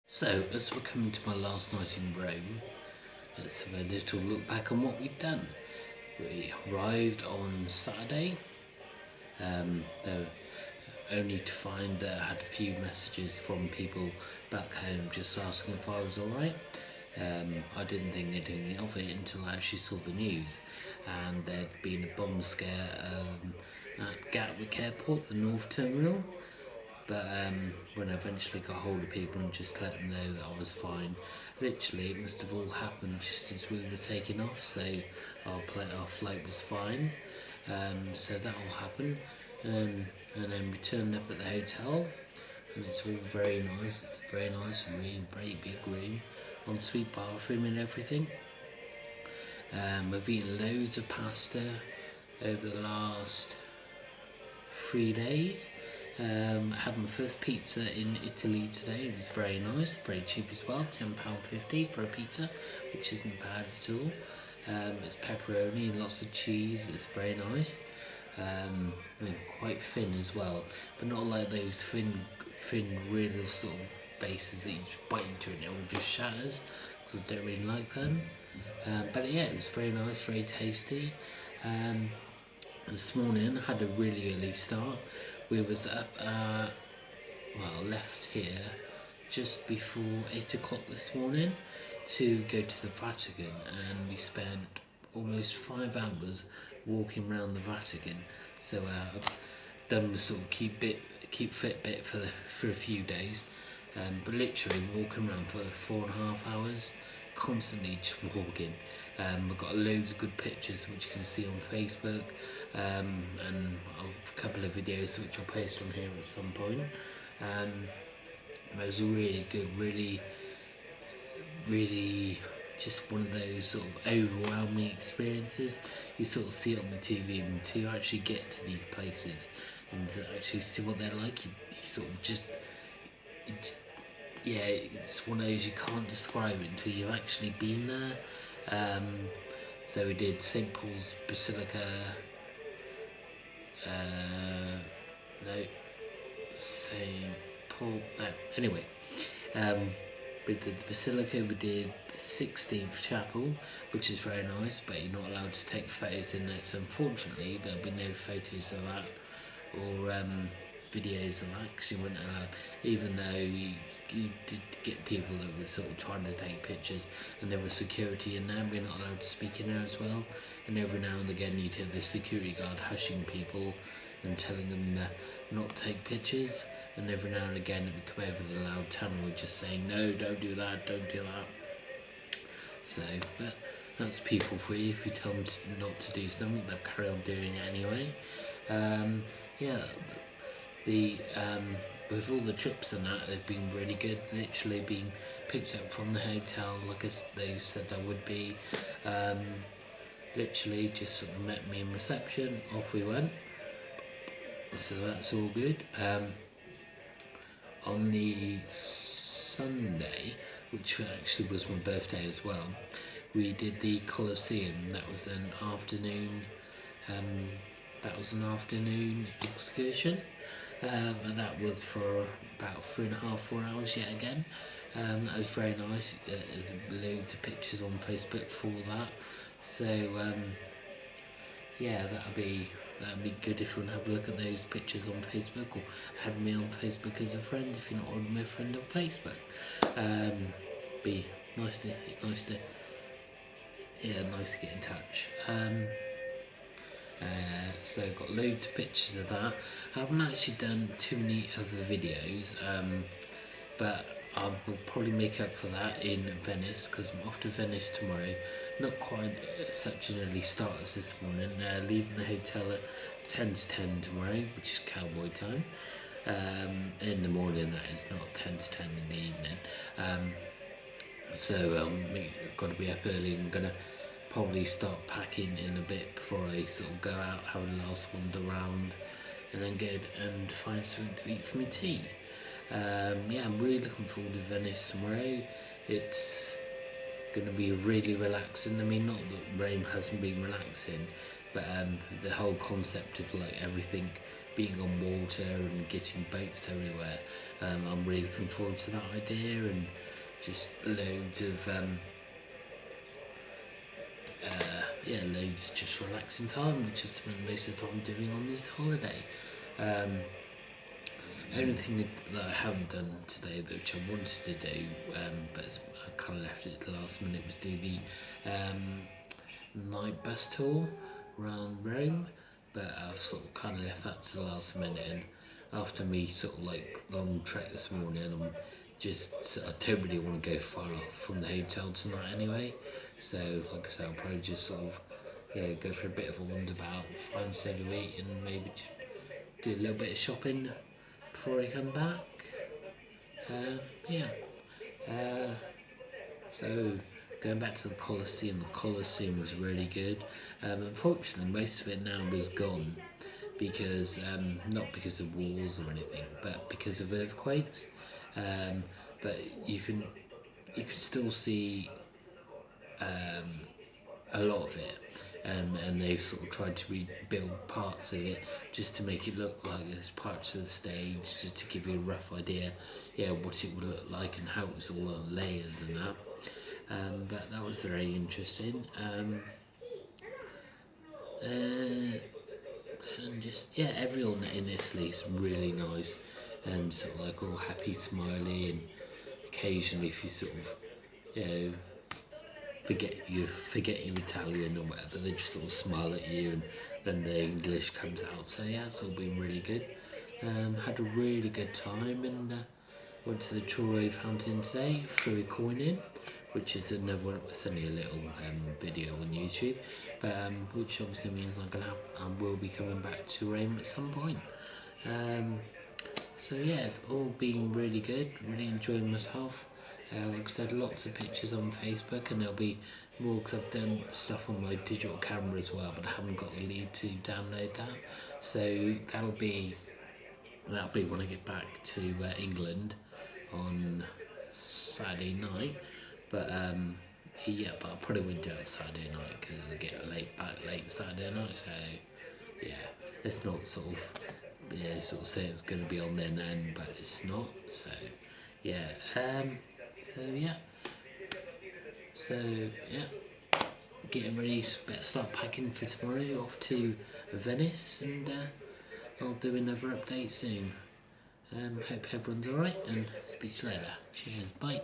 So, as we're coming to my last night in Rome, let's have a little look back on what we've done. We arrived on Saturday, there, only to find that I had a few messages from people back home just asking if I was alright. I didn't think anything of it until I actually saw the news, and there'd been a bomb scare at Gatwick Airport, the North Terminal. But when I eventually got hold of people and just let them know that I was fine, literally it must have all happened just as we were taking off, so our flight was fine. So that all happened, and then we turned up at the hotel, and it's all very nice. It's a very nice room, very big room, ensuite bathroom and everything. I've eaten loads of pasta over the last 3 days. I had my first pizza in Italy today. It was very nice, very cheap as well, £10.50 for a pizza, which isn't bad at all. It's pepperoni and lots of cheese. It's very nice, and quite thin as well, but not like those thin real sort of bases that you just bite into and it all just shatters, because I don't really like them. But yeah, it was very nice, very tasty. This morning I had a really early start. We was up left here just before 8 o'clock this morning to go to the Vatican, and we spent almost 5 hours walking around the Vatican. So I've done the sort of keep fit bit for a few days, but literally walking around for 4.5 hours, constantly just walking. I've got loads of good pictures which you can see on Facebook, and a couple of videos which I'll post on here at some point. It was really good, really just one of those sort of overwhelming experiences. You sort of see it on the TV, and to actually get to these places and to actually see what they're like, you sort of just, it's one of those you can't describe it until you've actually been there. So we did St. Paul's Basilica, St. Paul, anyway, we did the Basilica, we did the 16th Chapel, which is very nice, but you're not allowed to take photos in there, so unfortunately there'll be no photos of that, or videos of that, because you weren't allowed, even though you did get people that were sort of trying to take pictures, and there was security in there. We're not allowed to speak in there as well, and every now and again you'd hear the security guard hushing people and telling them not to take pictures, and every now and again it would come over the loud tannoy just saying, no, don't do that, don't do that. So, but that's people for you. If you tell them not to do something, they'll carry on doing it anyway. With all the trips and that, they've been really good. Literally being picked up from the hotel like they said I would be. Literally just sort of met me in reception, off we went. So that's all good. On the Sunday, which actually was my birthday as well, we did the Colosseum. That was an afternoon. Excursion. And that was for about 3.5, 4 hours yet again. That was very nice. There's loads of pictures on Facebook for that. So that'd be good if you want to have a look at those pictures on Facebook, or have me on Facebook as a friend if you're not already my friend on Facebook. Be nice to get in touch. So got loads of pictures of that. I haven't actually done too many other videos, but I will probably make up for that in Venice, because I'm off to Venice tomorrow. Not quite such an early start as this morning, leaving the hotel at 10 to 10 tomorrow, which is cowboy time. In the morning, that is, not 10 to 10 in the evening. So I've got to be up early. I'm going to probably start packing in a bit before I sort of go out, have a last wander around, and then get and find something to eat for my tea. I'm really looking forward to Venice tomorrow. It's going to be really relaxing. I mean, not that Rome hasn't been relaxing, but the whole concept of like everything being on water and getting boats everywhere. I'm really looking forward to that idea, and just loads of loads just relaxing time, which I spend most of the time doing on this holiday. Only thing that I haven't done today, which I wanted to do, but I kind of left it to the last minute, was do the night bus tour around Rome. But I've sort of kind of left that to the last minute, and after me sort of like long trek this morning, I don't really want to go far off from the hotel tonight anyway. So like I said, I'll probably just sort of go for a bit of a wander-about, find something to eat, and maybe just do a little bit of shopping before I come back. So going back to the Colosseum was really good. Unfortunately, most of it now is gone because not because of wars or anything, but because of earthquakes. But you can still see a lot of it, and they've sort of tried to rebuild parts of it just to make it look like there's parts of the stage, just to give you a rough idea, what it would look like and how it was all on layers and that. But that was very interesting. And just everyone in Italy is really nice and sort of like all happy, smiley, and occasionally if you sort of forget your Italian or whatever, they just sort of smile at you, and then the English comes out. So it's all been really good. Had a really good time, and went to the Trevi Fountain today, threw a coin in, which is another one. It's only a little video on YouTube, but which obviously means I will be coming back to Rome at some point. So it's all been really good. Really enjoying myself. Like I said, lots of pictures on Facebook, and there'll be more because I've done stuff on my digital camera as well, but I haven't got the lead to download that. So that'll be when I get back to England on Saturday night. But but I probably won't do it Saturday night because I get late Saturday night. So it's not sort of say it's going to be on there then, but it's not. So getting ready. Better start packing for tomorrow. Off to Venice, and I'll do another update soon. Hope everyone's alright, and speak to you later. Cheers, bye.